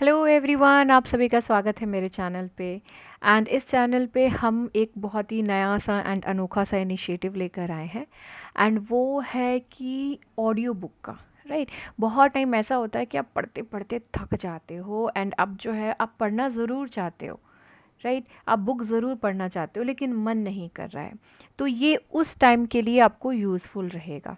Hello everyone, आप सभी का स्वागत है मेरे चैनल पे। एंड इस चैनल पे हम एक बहुत ही नया सा एंड अनोखा सा इनिशिएटिव लेकर आए हैं। एंड वो है कि ऑडियो बुक का। राइट। बहुत टाइम ऐसा होता है कि आप पढ़ते पढ़ते थक जाते हो एंड अब जो है आप पढ़ना ज़रूर चाहते हो। राइट, आप बुक ज़रूर पढ़ना चाहते हो लेकिन मन नहीं कर रहा है। तो ये उस टाइम के लिए आपको यूज़फुल रहेगा।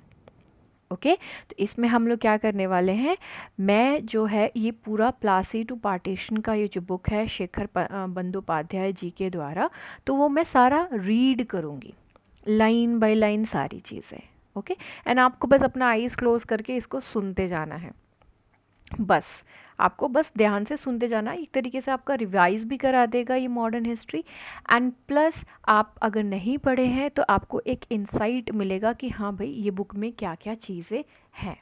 ओके। तो इसमें हम लोग क्या करने वाले हैं, मैं जो है ये पूरा प्लासी टू पार्टीशन का ये जो बुक है शेखर बंदोपाध्याय जी के द्वारा, तो वो मैं सारा रीड करूँगी, लाइन बाय लाइन सारी चीज़ें। ओके। एंड आपको बस अपना आईज़ क्लोज करके इसको सुनते जाना है। बस आपको बस ध्यान से सुनते जाना, एक तरीके से आपका रिवाइज भी करा देगा ये मॉडर्न हिस्ट्री। एंड प्लस आप अगर नहीं पढ़े हैं तो आपको एक इंसाइट मिलेगा कि हाँ भाई ये बुक में क्या क्या चीज़ें हैं।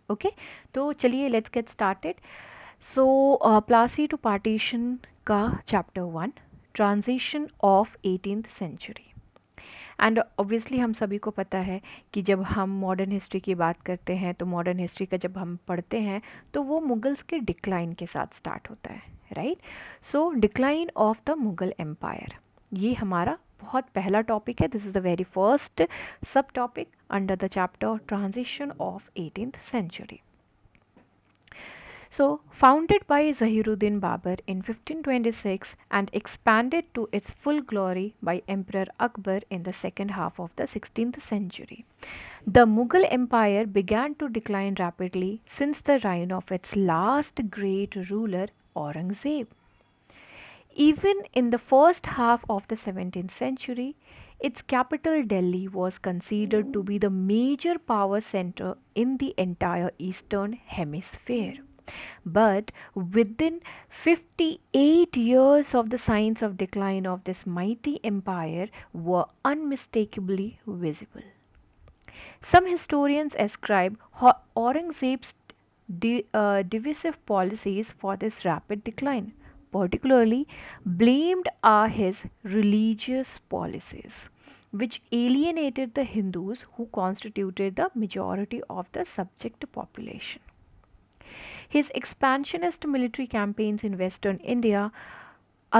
ओके। तो चलिए let's get started. So Plassey to partition का chapter 1, transition of 18th century. And obviously हम सभी को पता है कि जब हम मॉडर्न हिस्ट्री की बात करते हैं तो मॉडर्न हिस्ट्री का जब हम पढ़ते हैं तो वो मुगल्स के डिक्लाइन के साथ स्टार्ट होता है। Right. So decline of the Mughal empire, ये हमारा बहुत पहला टॉपिक है। This is the very first sub topic under the chapter transition of 18th century. So, founded by Zahiruddin Babur in 1526 and expanded to its full glory by Emperor Akbar in the second half of the 16th century, the Mughal Empire began to decline rapidly since the reign of its last great ruler Aurangzeb. Even in the first half of the 17th century, its capital Delhi was considered to be the major power center in the entire Eastern Hemisphere. But within 58 years of the signs of decline of this mighty empire were unmistakably visible. Some historians ascribe Aurangzeb's divisive policies for this rapid decline. Particularly blamed are his religious policies, which alienated the Hindus who constituted the majority of the subject population. His expansionist military campaigns in western India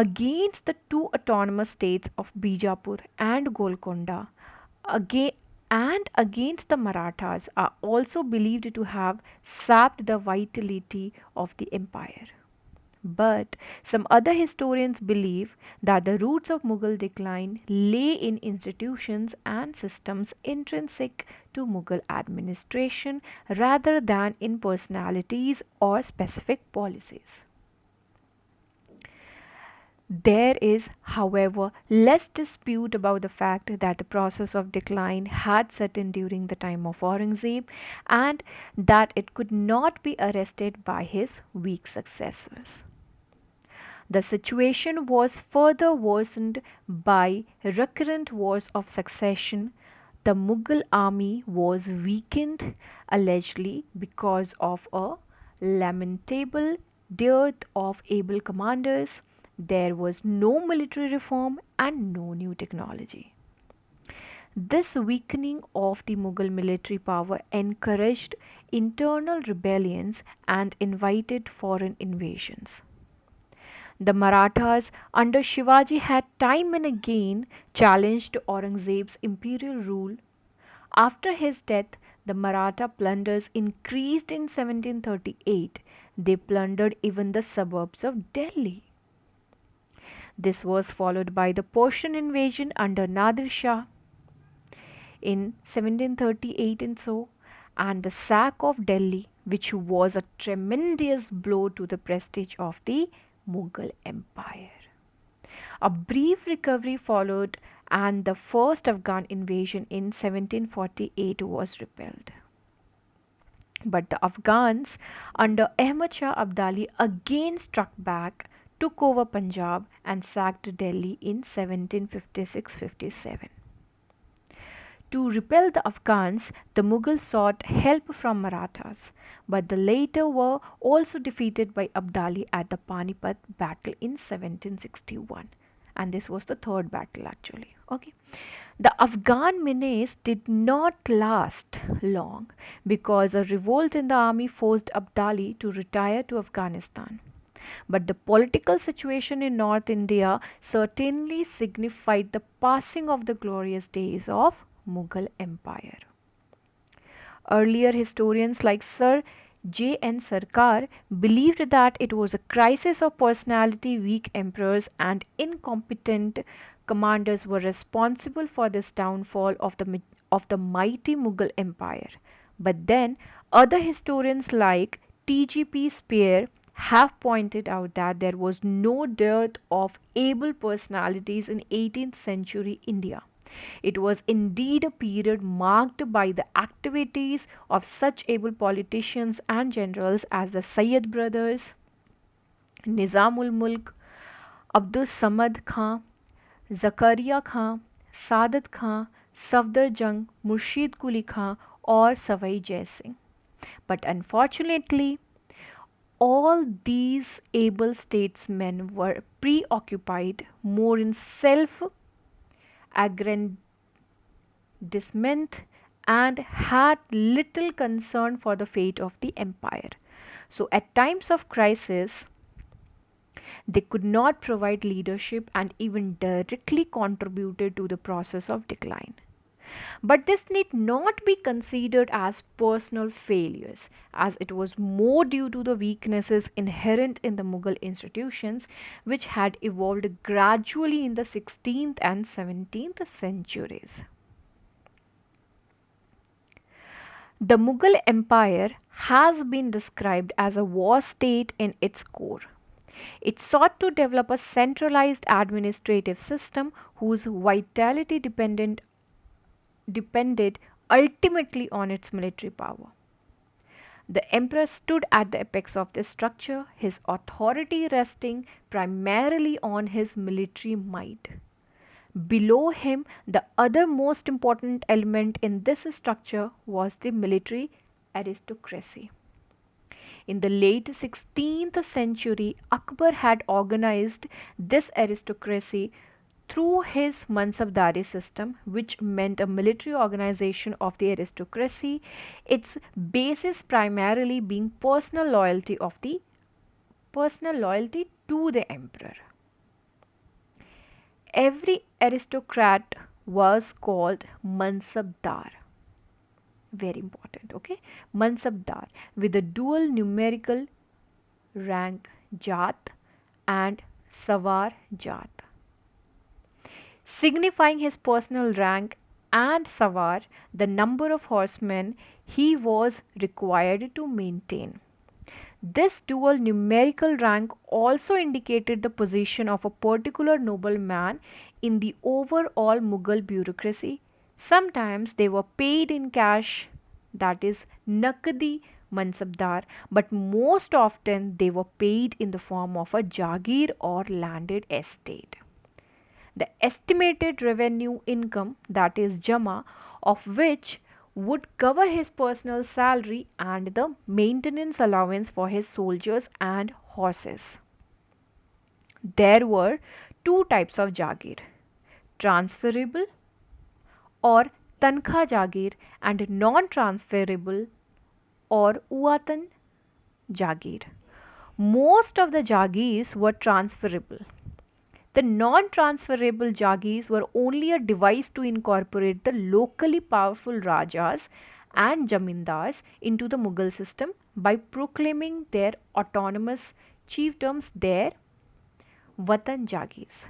against the two autonomous states of Bijapur and Golconda aga- and against the Marathas are also believed to have sapped the vitality of the empire. But some other historians believe that the roots of Mughal decline lay in institutions and systems intrinsic to Mughal administration rather than in personalities or specific policies. There is, however, less dispute about the fact that the process of decline had set in during the time of Aurangzeb and that it could not be arrested by his weak successors. The situation was further worsened by recurrent wars of succession. The Mughal army was weakened allegedly because of a lamentable dearth of able commanders. There was no military reform and no new technology. This weakening of the Mughal military power encouraged internal rebellions and invited foreign invasions. The Marathas under Shivaji had time and again challenged Aurangzeb's imperial rule. After his death, the Maratha plunders increased in 1738. They plundered even the suburbs of Delhi. This was followed by the Persian invasion under Nadir Shah in 1738 and so, and the sack of Delhi, which was a tremendous blow to the prestige of the Mughal Empire. A brief recovery followed, and the first Afghan invasion in 1748 was repelled. But the Afghans under Ahmad Shah Abdali again struck back, took over Punjab, and sacked Delhi in 1756-57. To repel the Afghans, the Mughals sought help from Marathas, but the latter were also defeated by Abdali at the Panipat battle in 1761. And this was the third battle actually. Okay. The Afghan menace did not last long because a revolt in the army forced Abdali to retire to Afghanistan. But the political situation in North India certainly signified the passing of the glorious days of Mughal Empire. Earlier historians like Sir J. N. Sarkar believed that it was a crisis of personality. Weak emperors and incompetent commanders were responsible for this downfall of the mighty Mughal Empire. But then, other historians like T.G.P. Spear have pointed out that there was no dearth of able personalities in 18th century India. It was indeed a period marked by the activities of such able politicians and generals as the Sayyid brothers, Nizamul Mulk, Abdus Samad Khan, Zakaria Khan, Sadat Khan, Safdar Jung, Murshid Quli Khan, or Savai Jai Singh. But unfortunately, all these able statesmen were preoccupied more in self aggrandizement and had little concern for the fate of the empire. So, at times of crisis, they could not provide leadership and even directly contributed to the process of decline. But this need not be considered as personal failures, as it was more due to the weaknesses inherent in the Mughal institutions, which had evolved gradually in the 16th and 17th centuries. The Mughal Empire has been described as a war state in its core. It sought to develop a centralized administrative system whose vitality depended ultimately on its military power. The emperor stood at the apex of this structure, his authority resting primarily on his military might. Below him, the other most important element in this structure was the military aristocracy. In the late 16th century, Akbar had organized this aristocracy through his Mansabdari system, which meant a military organization of the aristocracy, its basis primarily being personal loyalty to the emperor. Every aristocrat was called Mansabdar. Very important, okay? Mansabdar with a dual numerical rank Jat and Sawar Jat, signifying his personal rank, and Sawar, the number of horsemen he was required to maintain. This dual numerical rank also indicated the position of a particular nobleman in the overall Mughal bureaucracy. Sometimes they were paid in cash, that is, Nakdi Mansabdar, but most often they were paid in the form of a Jagir or landed estate. The estimated revenue income, that is Jama, of which would cover his personal salary and the maintenance allowance for his soldiers and horses. There were two types of Jagir: transferable or Tankha Jagir and non transferable or Uatan Jagir. Most of the Jagirs were transferable. The non transferable Jagirs were only a device to incorporate the locally powerful Rajas and Jamindars into the Mughal system by proclaiming their autonomous chiefdoms, their Watan Jagirs.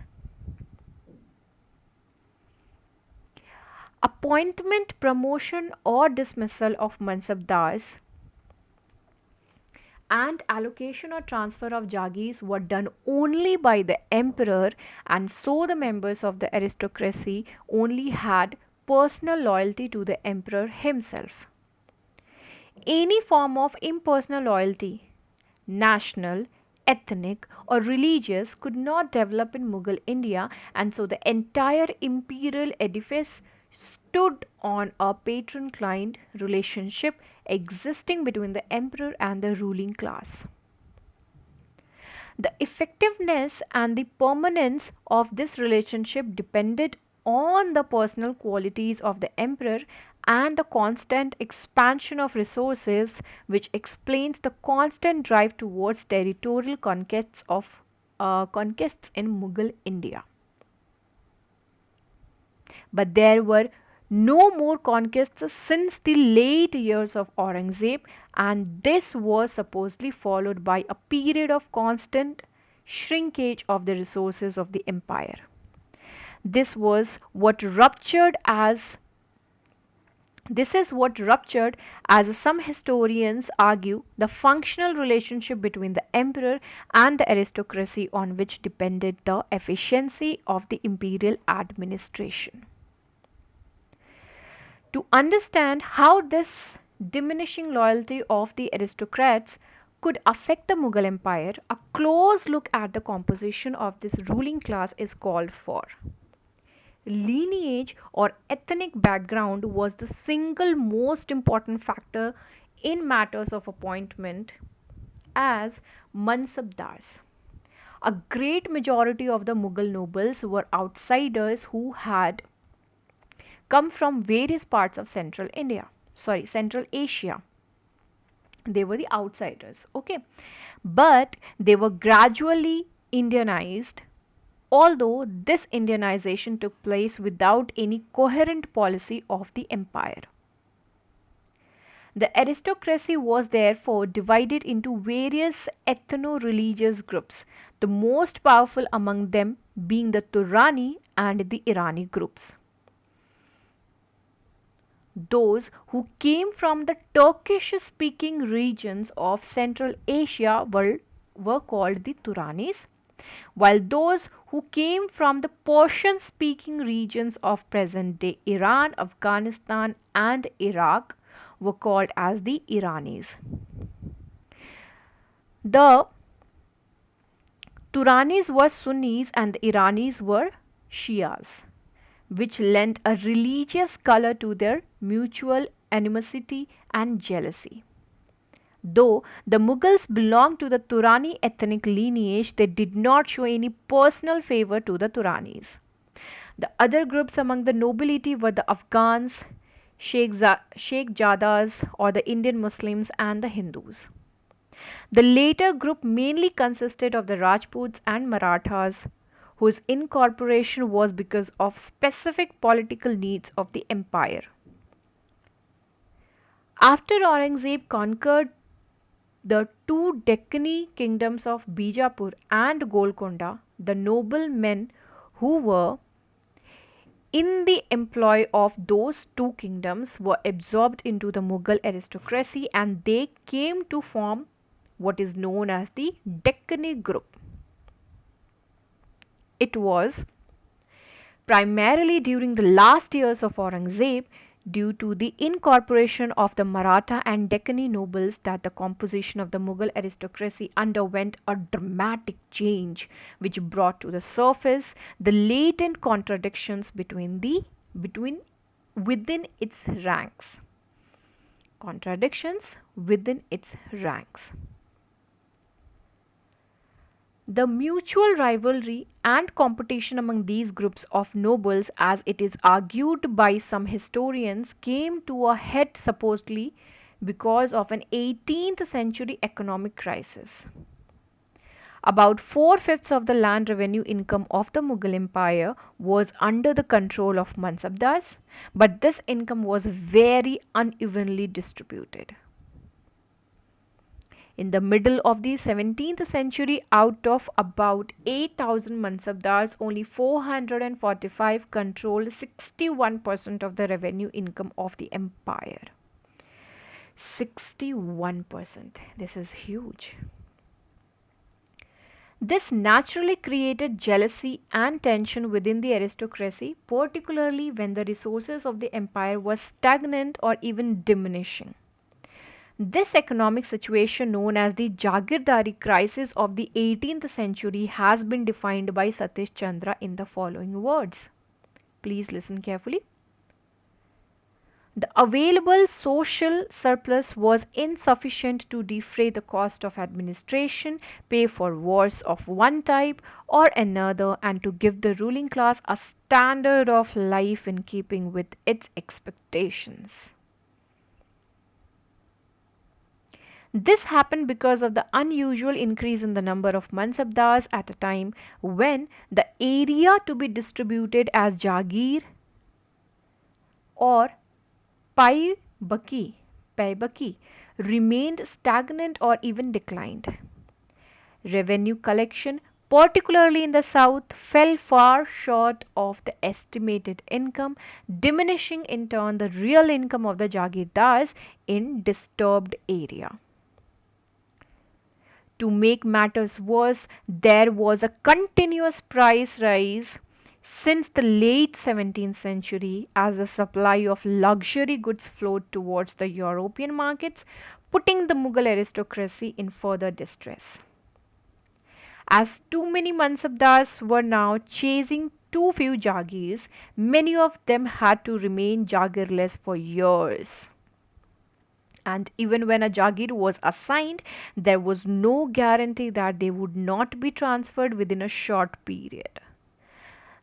Appointment, promotion, or dismissal of Mansabdars and allocation or transfer of Jagirs were done only by the emperor, and so the members of the aristocracy only had personal loyalty to the emperor himself. Any form of impersonal loyalty, national, ethnic, or religious, could not develop in Mughal India, and so the entire imperial edifice stood on a patron client relationship existing between the emperor and the ruling class. The effectiveness and the permanence of this relationship depended on the personal qualities of the emperor and the constant expansion of resources, which explains the constant drive towards territorial conquests in Mughal India. But there were no more conquests since the late years of Aurangzeb, and this was supposedly followed by a period of constant shrinkage of the resources of the empire. This was what ruptured as this is what ruptured, as some historians argue, the functional relationship between the emperor and the aristocracy on which depended the efficiency of the imperial administration. To understand how this diminishing loyalty of the aristocrats could affect the Mughal Empire, a close look at the composition of this ruling class is called for. Lineage or ethnic background was the single most important factor in matters of appointment as mansabdars. A great majority of the Mughal nobles were outsiders who had come from various parts of Central Asia. They were the outsiders, okay? But they were gradually Indianized, although this Indianization took place without any coherent policy of the empire. The aristocracy was therefore divided into various ethno religious groups, the most powerful among them being the Turani and the Irani groups. Those who came from the Turkish speaking regions of Central Asia were called the Turanis, while those who came from the Persian speaking regions of present day Iran, Afghanistan, and Iraq were called as the Iranis. The Turanis were Sunnis and the Iranis were Shias, which lent a religious color to their mutual animosity and jealousy. Though the Mughals belonged to the Turani ethnic lineage, they did not show any personal favor to the Turanis. The other groups among the nobility were the Afghans, Jadas, or the Indian Muslims, and the Hindus. The later group mainly consisted of the Rajputs and Marathas, whose incorporation was because of specific political needs of the empire. After Aurangzeb conquered the two Deccani kingdoms of Bijapur and Golconda, the noblemen who were in the employ of those two kingdoms were absorbed into the Mughal aristocracy, and they came to form what is known as the Deccani group. It was primarily during the last years of Aurangzeb, due to the incorporation of the Maratha and Deccani nobles, that the composition of the Mughal aristocracy underwent a dramatic change, which brought to the surface the latent contradictions within its ranks. Contradictions within its ranks. The mutual rivalry and competition among these groups of nobles, as it is argued by some historians, came to a head supposedly because of an 18th century economic crisis. About four-fifths of the land revenue income of the Mughal Empire was under the control of mansabdars, but this income was very unevenly distributed. In the middle of the 17th century, out of about 8,000 mansabdars, only 445 controlled 61% of the revenue income of the empire. 61%. This is huge. This naturally created jealousy and tension within the aristocracy, particularly when the resources of the empire were stagnant or even diminishing. This economic situation, known as the Jagirdari crisis of the 18th century, has been defined by Satish Chandra in the following words. Please listen carefully. The available social surplus was insufficient to defray the cost of administration, pay for wars of one type or another, and to give the ruling class a standard of life in keeping with its expectations. This happened because of the unusual increase in the number of mansabdars at a time when the area to be distributed as Jagir or Pai Baki, Pai Baki remained stagnant or even declined. Revenue collection, particularly in the south, fell far short of the estimated income, diminishing in turn the real income of the Jagirdars in disturbed area. To make matters worse, there was a continuous price rise since the late 17th century as the supply of luxury goods flowed towards the European markets, putting the Mughal aristocracy in further distress. As too many Mansabdars were now chasing too few Jagirs, many of them had to remain Jagirless for years. And even when a Jagir was assigned, there was no guarantee that they would not be transferred within a short period.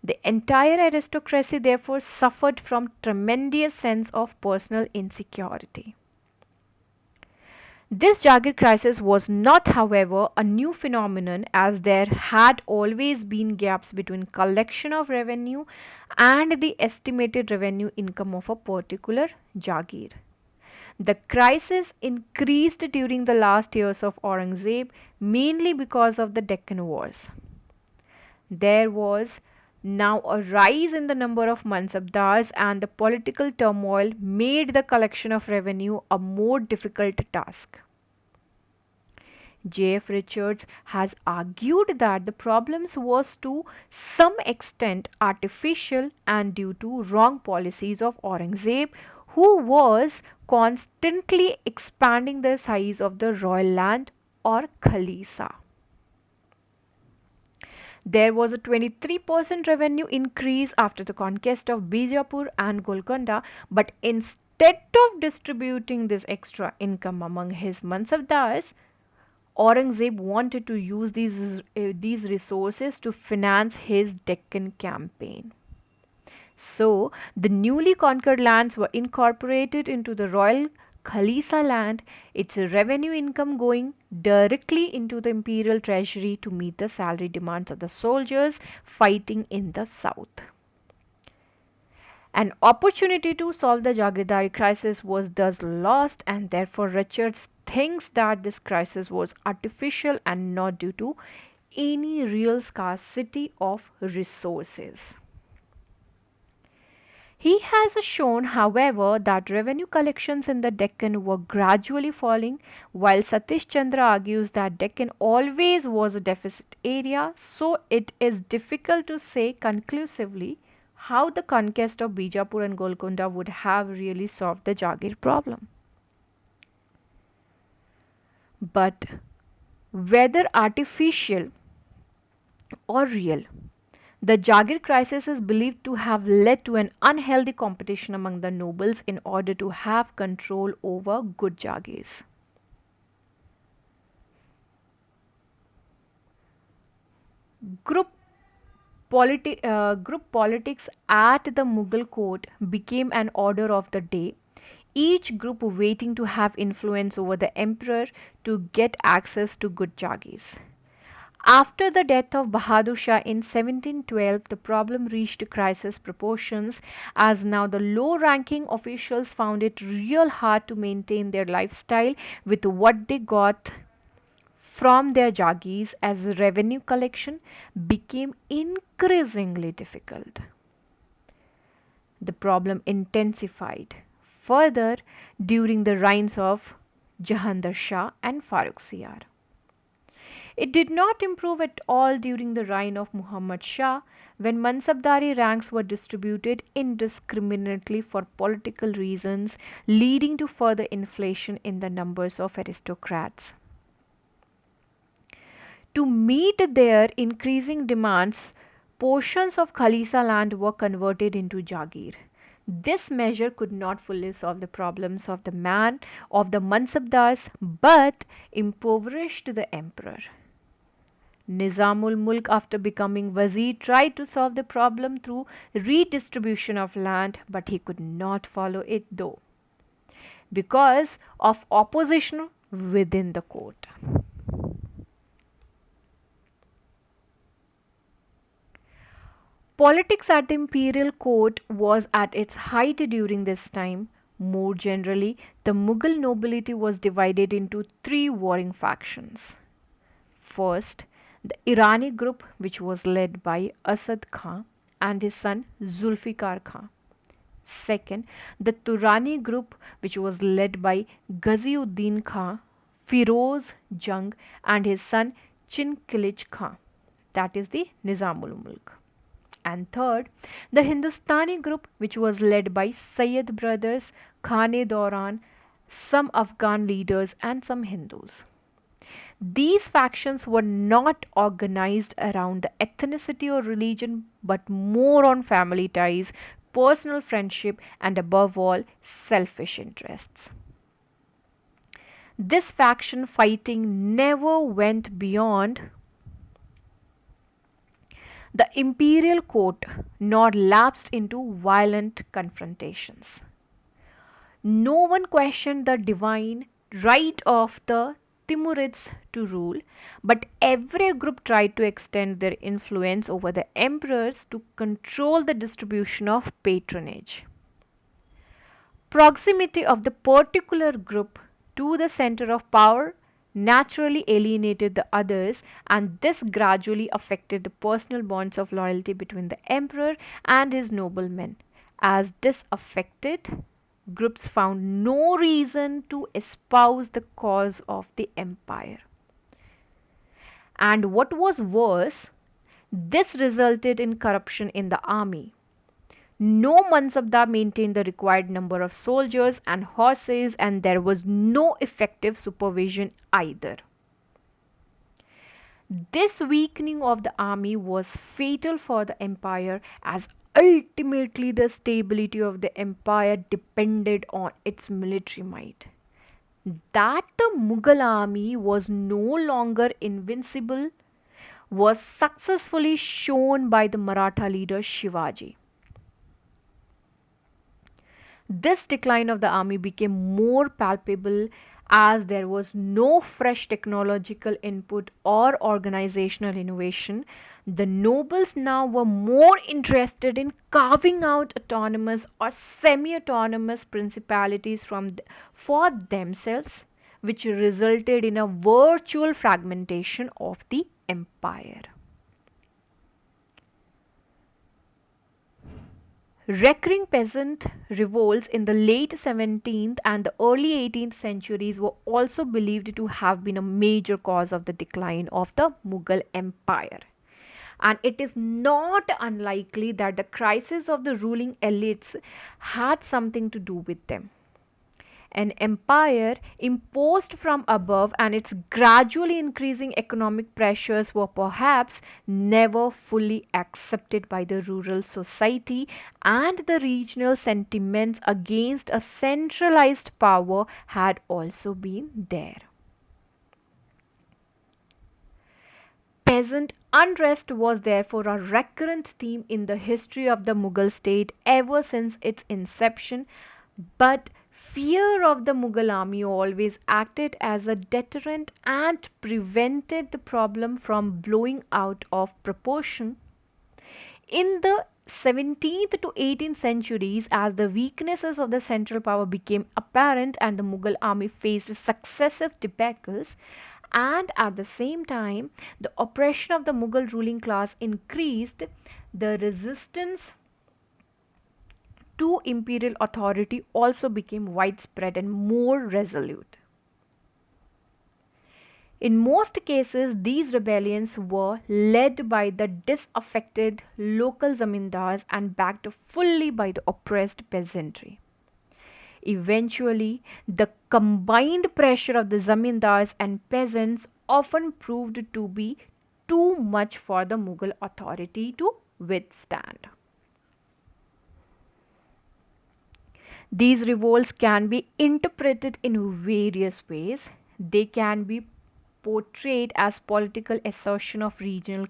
The entire aristocracy therefore suffered from tremendous sense of personal insecurity. This Jagir crisis was not, however, a new phenomenon as there had always been gaps between collection of revenue and the estimated revenue income of a particular Jagir. The crisis increased during the last years of Aurangzeb mainly because of the Deccan Wars. There was now a rise in the number of mansabdars and the political turmoil made the collection of revenue a more difficult task. J.F. Richards has argued that the problems was to some extent artificial and due to wrong policies of Aurangzeb, who was constantly expanding the size of the royal land or Khalisa. There was a 23% revenue increase after the conquest of Bijapur and Golconda, but instead of distributing this extra income among his mansabdars, Aurangzeb wanted to use these resources to finance his Deccan campaign. So, the newly conquered lands were incorporated into the royal Khalisa land, its revenue income going directly into the imperial treasury to meet the salary demands of the soldiers fighting in the south. An opportunity to solve the Jagirdari crisis was thus lost, and therefore Richards thinks that this crisis was artificial and not due to any real scarcity of resources. He has shown, however, that revenue collections in the Deccan were gradually falling, while Satish Chandra argues that Deccan always was a deficit area, so it is difficult to say conclusively how the conquest of Bijapur and Golconda would have really solved the Jagir problem. But whether artificial or real, the Jagir crisis is believed to have led to an unhealthy competition among the nobles in order to have control over good Jagirs. Group, group politics at the Mughal court became an order of the day, each group waiting to have influence over the emperor to get access to good Jagirs. After the death of Bahadur Shah in 1712, the problem reached crisis proportions as now the low ranking officials found it real hard to maintain their lifestyle with what they got from their Jagirs as revenue collection became increasingly difficult. The problem intensified further during the reigns of Jahandar Shah and Farooq Siyar. It did not improve at all during the reign of Muhammad Shah, when Mansabdari ranks were distributed indiscriminately for political reasons, leading to further inflation in the numbers of aristocrats. To meet their increasing demands, portions of Khalisa land were converted into Jagir. This measure could not fully solve the problems of the Mansabdars, but impoverished the emperor. Nizamul Mulk, after becoming Wazir, tried to solve the problem through redistribution of land, but he could not follow it though, because of opposition within the court. Politics at the imperial court was at its height during this time. More generally, the Mughal nobility was divided into three warring factions. First, the Irani group, which was led by Asad Khan and his son Zulfikar Khan. Second, the Turani group, which was led by Ghaziuddin Khan, Firoz Jung, and his son Chinkilich Khan. That is the Nizamul Mulk. And third, the Hindustani group, which was led by Sayyid brothers, Khane Doran, some Afghan leaders, and some Hindus. These factions were not organized around the ethnicity or religion, but more on family ties, personal friendship, and above all, selfish interests. This faction fighting never went beyond the imperial court nor lapsed into violent confrontations. No one questioned the divine right of the Timurids to rule, but every group tried to extend their influence over the emperors to control the distribution of patronage. Proximity of the particular group to the center of power naturally alienated the others, and this gradually affected the personal bonds of loyalty between the emperor and his noblemen. As this affected, groups found no reason to espouse the cause of the empire. And what was worse, this resulted in corruption in the army. No Mansabdar maintained the required number of soldiers and horses, and there was no effective supervision either. This weakening of the army was fatal for the empire, as ultimately the stability of the empire depended on its military might. That the Mughal army was no longer invincible was successfully shown by the Maratha leader Shivaji. This decline of the army became more palpable as there was no fresh technological input or organizational innovation. The nobles now were more interested in carving out autonomous or semi autonomous principalities for themselves, which resulted in a virtual fragmentation of the empire. Recurring peasant revolts in the late 17th and the early 18th centuries were also believed to have been a major cause of the decline of the Mughal Empire. And it is not unlikely that the crisis of the ruling elites had something to do with them. An empire imposed from above and its gradually increasing economic pressures were perhaps never fully accepted by the rural society, and the regional sentiments against a centralized power had also been there. Peasant unrest was therefore a recurrent theme in the history of the Mughal state ever since its inception, but fear of the Mughal army always acted as a deterrent and prevented the problem from blowing out of proportion. In the 17th to 18th centuries, as the weaknesses of the central power became apparent and the Mughal army faced successive debacles, and at the same time the oppression of the Mughal ruling class increased, the resistance to imperial authority also became widespread and more resolute. In most cases, these rebellions were led by the disaffected local zamindars and backed fully by the oppressed peasantry. Eventually, the combined pressure of the zamindars and peasants often proved to be too much for the Mughal authority to withstand. These revolts can be interpreted in various ways. They can be portrayed as political assertion of regional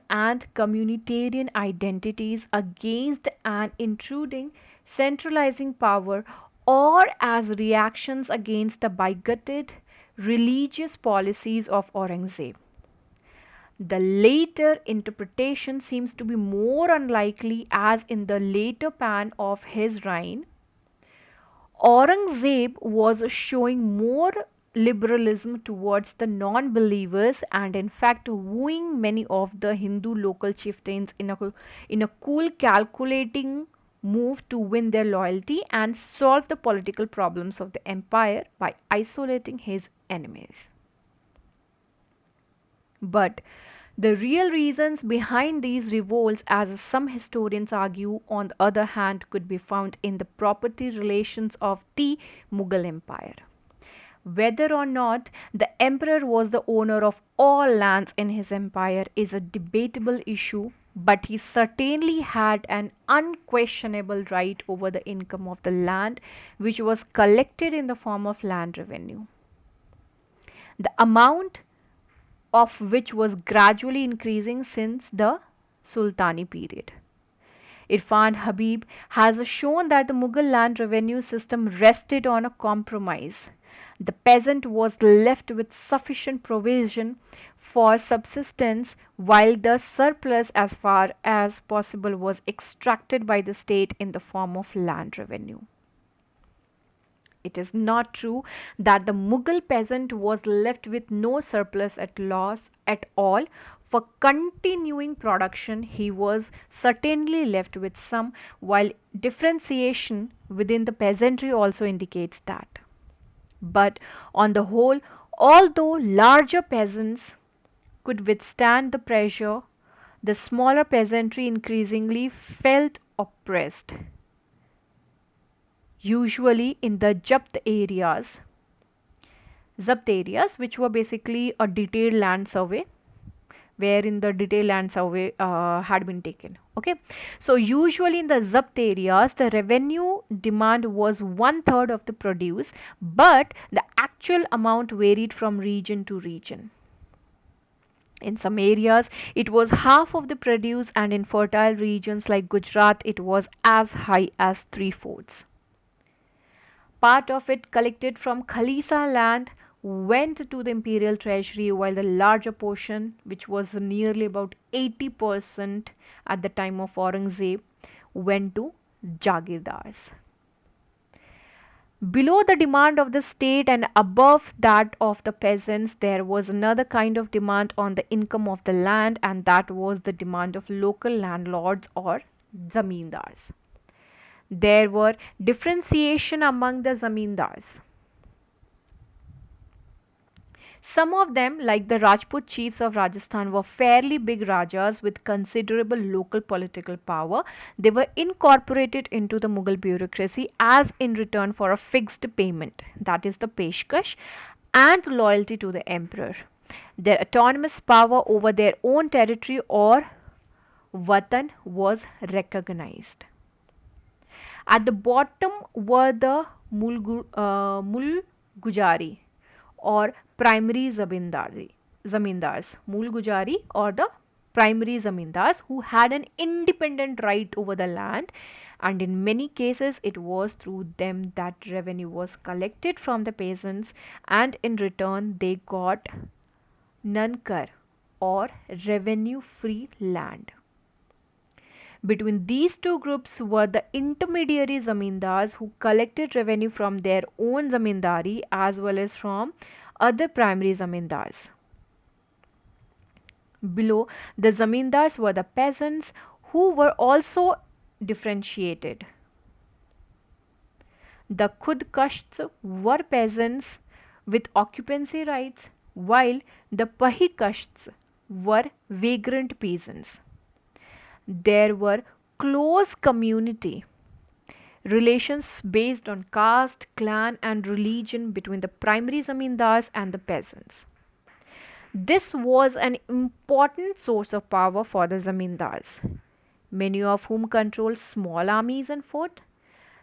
and communitarian identities against an intruding centralizing power, or as reactions against the bigoted religious policies of Aurangzeb. The later interpretation seems to be more unlikely, as in the later pan of his reign, Aurangzeb was showing more liberalism towards the non believers and, in fact, wooing many of the Hindu local chieftains in a cool, calculating move to win their loyalty and solve the political problems of the empire by isolating his enemies. But the real reasons behind these revolts, as some historians argue, on the other hand, could be found in the property relations of the Mughal Empire. Whether or not the emperor was the owner of all lands in his empire is a debatable issue, but he certainly had an unquestionable right over the income of the land, which was collected in the form of land revenue. The amount of which was gradually increasing since the Sultani period. Irfan Habib has shown that the Mughal land revenue system rested on a compromise. The peasant was left with sufficient provision for subsistence, while the surplus, as far as possible, was extracted by the state in the form of land revenue. It is not true that the Mughal peasant was left with no surplus at loss at all. For continuing production, he was certainly left with some, while differentiation within the peasantry also indicates that. But on the whole, although larger peasants could withstand the pressure, the smaller peasantry increasingly felt oppressed, usually in the Zabt areas, which were basically a detailed land survey, wherein the detailed land survey had been taken. Okay, so usually in the Zabt areas, the revenue demand was one third of the produce, but the actual amount varied from region to region. In some areas, it was half of the produce, and in fertile regions like Gujarat, it was as high as three fourths. Part of it collected from Khalisa land went to the imperial treasury, while the larger portion, which was nearly about 80% at the time of Aurangzeb, went to Jagirdars. Below the demand of the state and above that of the peasants, there was another kind of demand on the income of the land, and that was the demand of local landlords or zamindars. There were differentiation among the zamindars. Some of them, like the Rajput chiefs of Rajasthan, were fairly big rajas with considerable local political power. They were incorporated into the Mughal bureaucracy as in return for a fixed payment, that is the peshkash, and loyalty to the emperor. Their autonomous power over their own territory or watan was recognized. At the bottom were the Mulgujari or primary zamindars, Mulgujari or the primary zamindars, who had an independent right over the land, and in many cases it was through them that revenue was collected from the peasants, and in return they got nankar or revenue free land. Between these two groups were the intermediary zamindars, who collected revenue from their own zamindari as well as from other primary zamindars. Below the zamindars were the peasants, who were also differentiated. The khudkashts were peasants with occupancy rights, while the pahikashts were vagrant peasants. There were close community relations based on caste, clan, and religion between the primary zamindars and the peasants. This was an important source of power for the zamindars, many of whom controlled small armies and fought.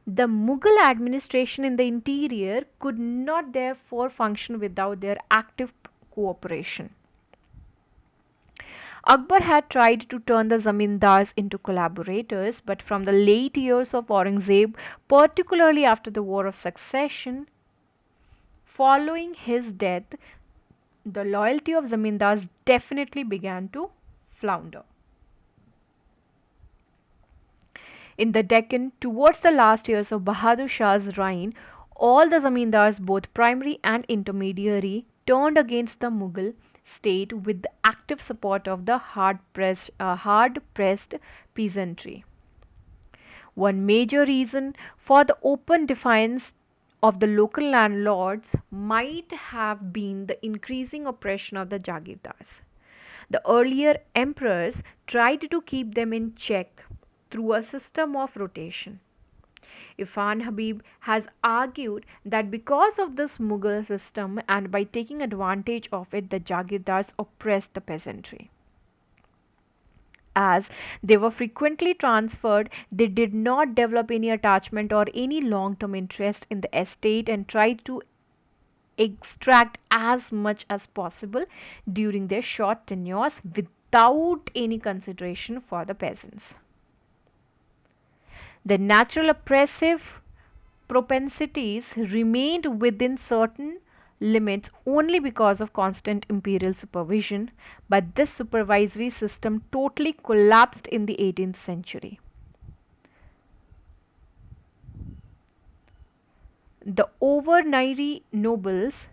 The Mughal administration in the interior could not therefore function without their active cooperation. Akbar had tried to turn the zamindars into collaborators, but from the late years of Aurangzeb, particularly after the War of Succession, following his death, the loyalty of zamindars definitely began to flounder. In the Deccan, towards the last years of Bahadur Shah's reign, all the zamindars, both primary and intermediary, turned against the Mughal state with the active support of the hard-pressed peasantry. One major reason for the open defiance of the local landlords might have been the increasing oppression of the Jagirdars. The earlier emperors tried to keep them in check through a system of rotation. Ifan Habib has argued that because of this Mughal system and by taking advantage of it, the Jagirdars oppressed the peasantry. As they were frequently transferred, they did not develop any attachment or any long term interest in the estate and tried to extract as much as possible during their short tenures without any consideration for the peasants. The natural oppressive propensities remained within certain limits only because of constant imperial supervision, but this supervisory system totally collapsed in the 18th century. The overniry nobles,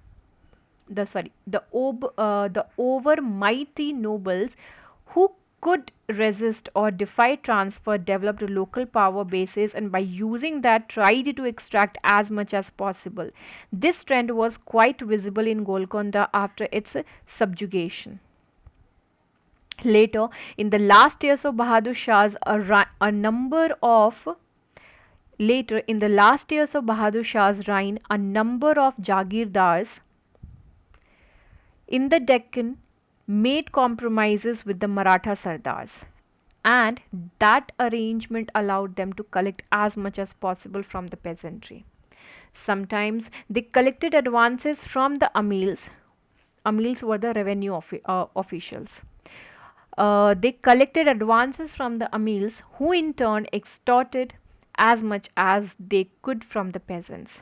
the over mighty nobles who could resist or defy transfer developed local power bases and by using that tried to extract as much as possible. This trend was quite visible in Golconda after its subjugation. Later, in the last years of Bahadur Shah's a number of Later, in the last years of Bahadur Shah's reign, a number of Jagirdars in the Deccan made compromises with the Maratha Sardars, and that arrangement allowed them to collect as much as possible from the peasantry. Sometimes they collected advances from the Amils. Amils were the revenue officials. They collected advances from the Amils, who in turn extorted as much as they could from the peasants.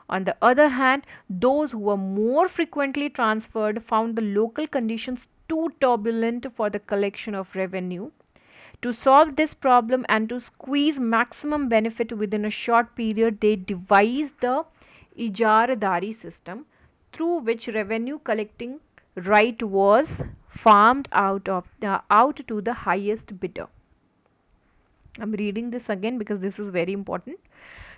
On the other hand, those who were more frequently transferred found the local conditions too turbulent for the collection of revenue. To solve this problem and to squeeze maximum benefit within a short period, they devised the Ijaradari system, through which revenue collecting right was farmed out to the highest bidder. I'm reading this again because this is very important.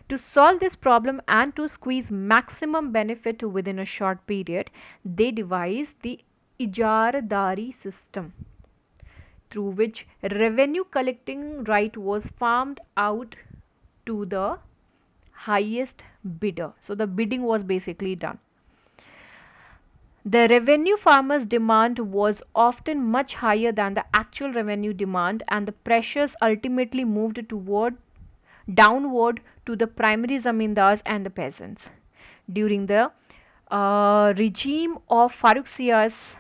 To solve this problem and to squeeze maximum benefit within a short period, they devised the Ijaradari system, through which revenue collecting right was farmed out to the highest bidder. So the bidding was basically done. The revenue farmers' demand was often much higher than the actual revenue demand, and the pressures ultimately moved downward to the primary zamindars and the peasants. During the regime of Farooq Sia's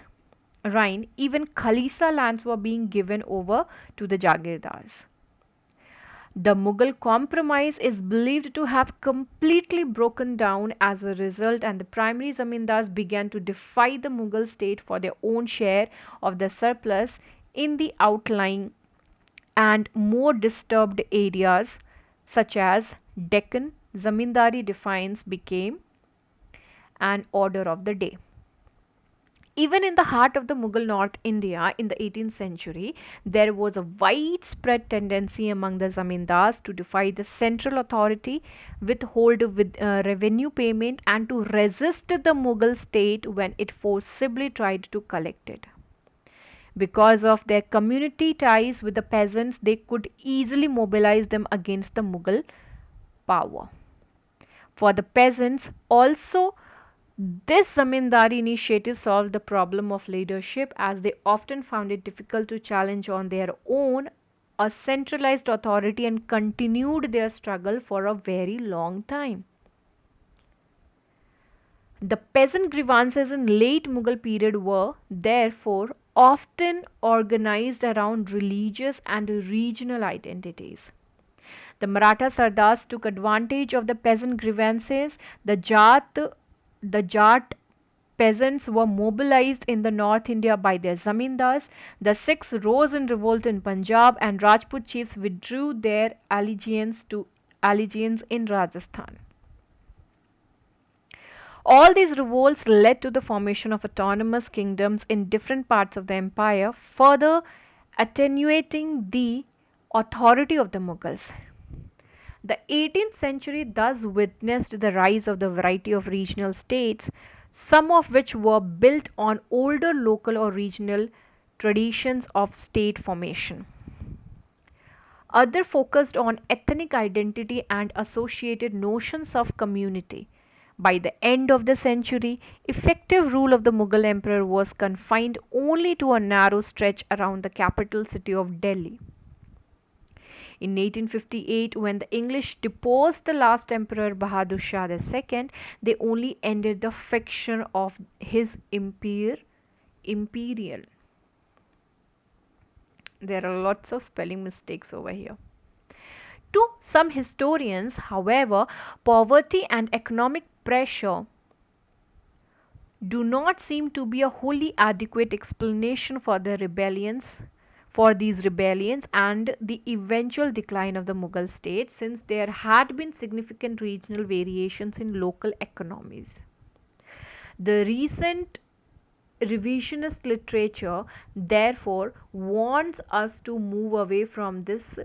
reign, even Khalisa lands were being given over to the Jagirdars. The Mughal compromise is believed to have completely broken down as a result, and the primary zamindars began to defy the Mughal state for their own share of the surplus in the outlying and more disturbed areas such as Deccan. Zamindari defiance became an order of the day. Even in the heart of the Mughal North India in the 18th century, there was a widespread tendency among the zamindars to defy the central authority, withhold with revenue payment, and to resist the Mughal state when it forcibly tried to collect it. Because of their community ties with the peasants, they could easily mobilize them against the Mughal power. For the peasants, also, this zamindari initiative solved the problem of leadership, as they often found it difficult to challenge on their own a centralized authority and continued their struggle for a very long time. The peasant grievances in late Mughal period were therefore often organized around religious and regional identities. The Maratha Sardars took advantage of the peasant grievances. The Jat peasants were mobilized in the North India by their zamindars. The Sikhs rose in revolt in Punjab, and Rajput chiefs withdrew their allegiance in Rajasthan. All these revolts led to the formation of autonomous kingdoms in different parts of the empire, further attenuating the authority of the Mughals. The 18th century thus witnessed the rise of the variety of regional states, some of which were built on older local or regional traditions of state formation. Other focused on ethnic identity and associated notions of community. By the end of the century, effective rule of the Mughal emperor was confined only to a narrow stretch around the capital city of Delhi. In 1858, when the English deposed the last emperor Bahadur Shah II, they only ended the fiction of his imperial. There are lots of spelling mistakes over here. To some historians, however, poverty and economic pressure do not seem to be a wholly adequate explanation for these rebellions and the eventual decline of the Mughal state, since there had been significant regional variations in local economies. The recent revisionist literature therefore warns us to move away from this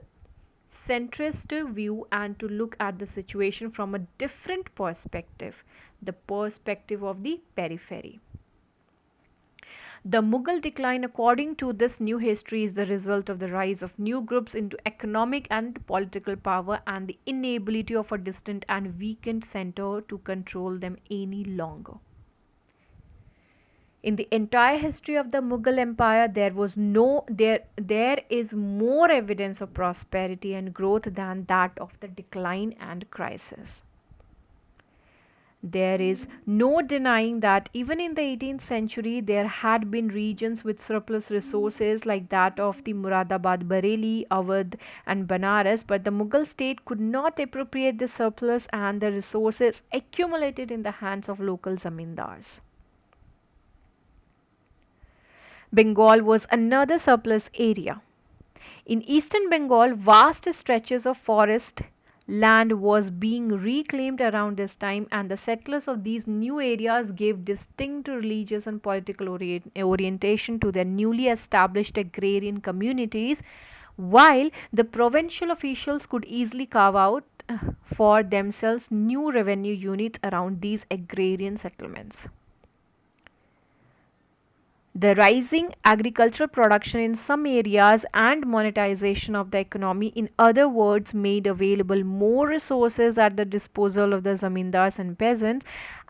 centrist view and to look at the situation from a different perspective, the perspective of the periphery. The Mughal decline, according to this new history, is the result of the rise of new groups into economic and political power and the inability of a distant and weakened center to control them any longer. In the entire history of the Mughal Empire, there is more evidence of prosperity and growth than that of the decline and crisis. There is no denying that even in the 18th century there had been regions with surplus resources like that of the Muradabad, Bareilly, Awadh and Banaras, but the Mughal state could not appropriate the surplus and the resources accumulated in the hands of local zamindars. Bengal was another surplus area. In eastern Bengal, vast stretches of forest land was being reclaimed around this time, and the settlers of these new areas gave distinct religious and political orientation to their newly established agrarian communities, while the provincial officials could easily carve out for themselves new revenue units around these agrarian settlements. The rising agricultural production in some areas and monetization of the economy, in other words, made available more resources at the disposal of the zamindars and peasants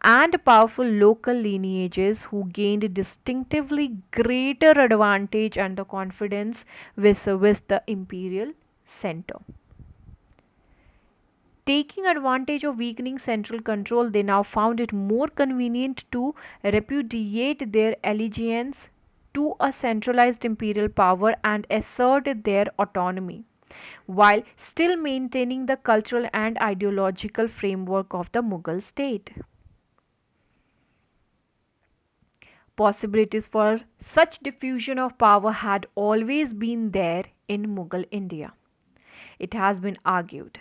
and powerful local lineages who gained distinctively greater advantage and the confidence vis-a-vis the imperial center. Taking advantage of weakening central control, they now found it more convenient to repudiate their allegiance to a centralized imperial power and assert their autonomy, while still maintaining the cultural and ideological framework of the Mughal state. Possibilities for such diffusion of power had always been there in Mughal India. It has been argued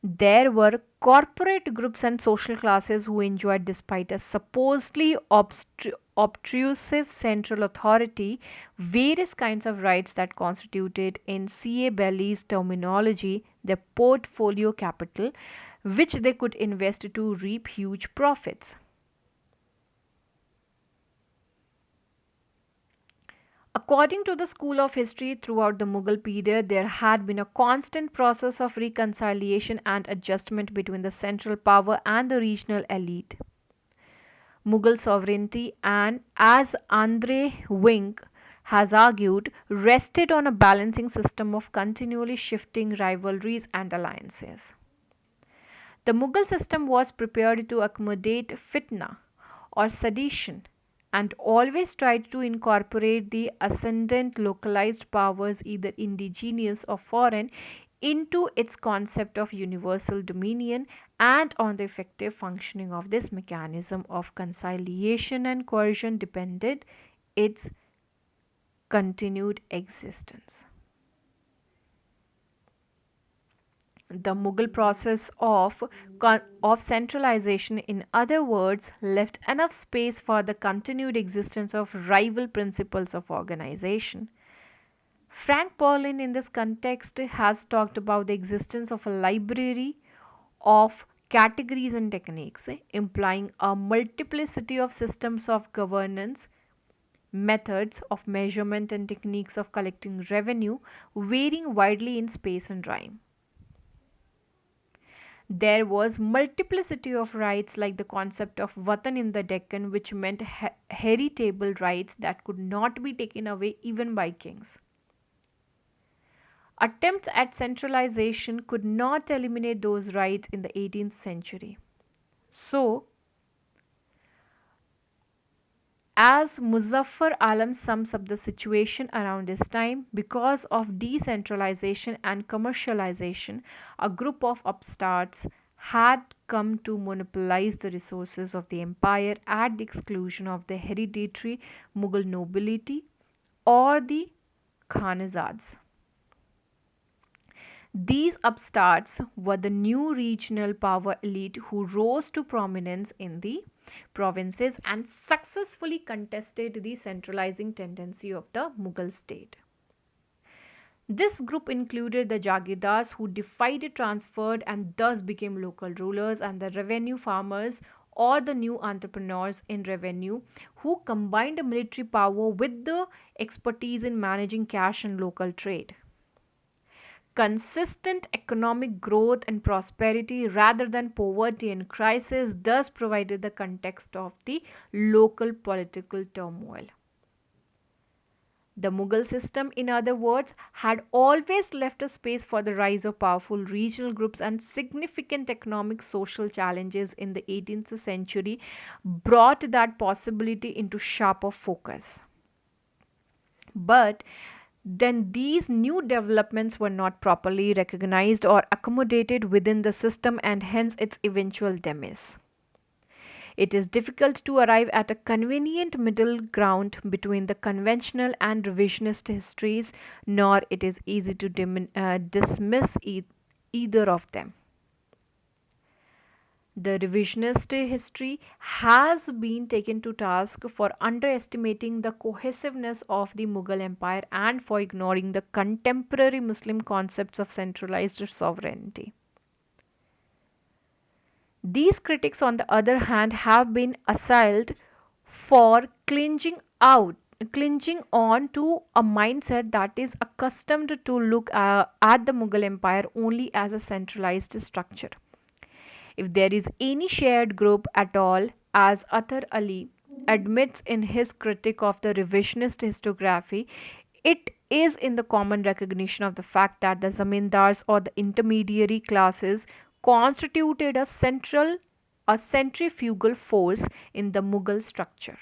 there were corporate groups and social classes who enjoyed, despite a supposedly obtrusive central authority, various kinds of rights that constituted, in C.A. Belly's terminology, their portfolio capital, which they could invest to reap huge profits. According to the school of history, throughout the Mughal period, there had been a constant process of reconciliation and adjustment between the central power and the regional elite. Mughal sovereignty, and as Andre Wink has argued, rested on a balancing system of continually shifting rivalries and alliances. The Mughal system was prepared to accommodate fitna, or sedition, and always tried to incorporate the ascendant localized powers, either indigenous or foreign, into its concept of universal dominion and on the effective functioning of this mechanism of conciliation and coercion depended its continued existence. The Mughal process of centralization, in other words, left enough space for the continued existence of rival principles of organization. Frank Perlin, in this context, has talked about the existence of a library of categories and techniques, implying a multiplicity of systems of governance, methods of measurement, and techniques of collecting revenue, varying widely in space and time. There was multiplicity of rights, like the concept of Vatan in the Deccan, which meant heritable rights that could not be taken away even by kings. Attempts at centralization could not eliminate those rights in the 18th century. So, as Muzaffar Alam sums up the situation around this time, because of decentralization and commercialization, a group of upstarts had come to monopolize the resources of the empire at the exclusion of the hereditary Mughal nobility or the Khanazads. These upstarts were the new regional power elite who rose to prominence in the provinces and successfully contested the centralizing tendency of the Mughal state. This group included the Jagirdars, who defied transferred and thus became local rulers, and the revenue farmers or the new entrepreneurs in revenue, who combined military power with the expertise in managing cash and local trade. Consistent economic growth and prosperity rather than poverty and crisis thus provided the context of the local political turmoil. The Mughal system, in other words, had always left a space for the rise of powerful regional groups, and significant economic social challenges in the 18th century brought that possibility into sharper focus. But then these new developments were not properly recognized or accommodated within the system, and hence its eventual demise. It is difficult to arrive at a convenient middle ground between the conventional and revisionist histories, nor it is easy to dismiss either of them. The revisionist history has been taken to task for underestimating the cohesiveness of the Mughal Empire and for ignoring the contemporary Muslim concepts of centralized sovereignty. These critics, on the other hand, have been assailed for clinging on to a mindset that is accustomed to look at the Mughal Empire only as a centralized structure. If there is any shared group at all, as Athar Ali admits in his critique of the revisionist historiography, it is in the common recognition of the fact that the zamindars or the intermediary classes constituted a centrifugal force in the Mughal structure.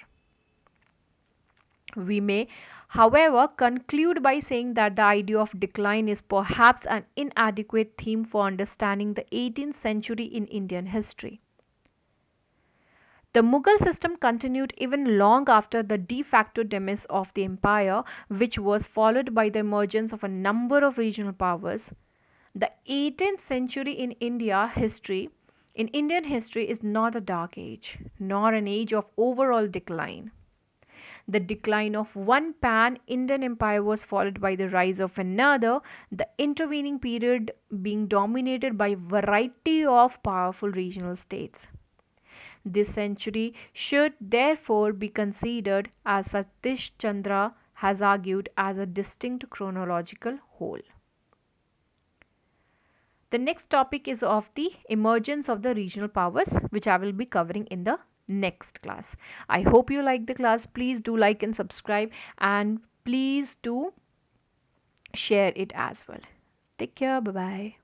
We may, however, conclude by saying that the idea of decline is perhaps an inadequate theme for understanding the 18th century in Indian history. The Mughal system continued even long after the de facto demise of the empire, which was followed by the emergence of a number of regional powers. The 18th century in Indian history is not a dark age, nor an age of overall decline. The decline of one pan Indian empire was followed by the rise of another, the intervening period being dominated by a variety of powerful regional states. This century should therefore be considered, as Satish Chandra has argued, as a distinct chronological whole. The next topic is of the emergence of the regional powers, which I will be covering in the next class. I hope you like the class. Please do like and subscribe, and please do share it as well. Take care. Bye bye.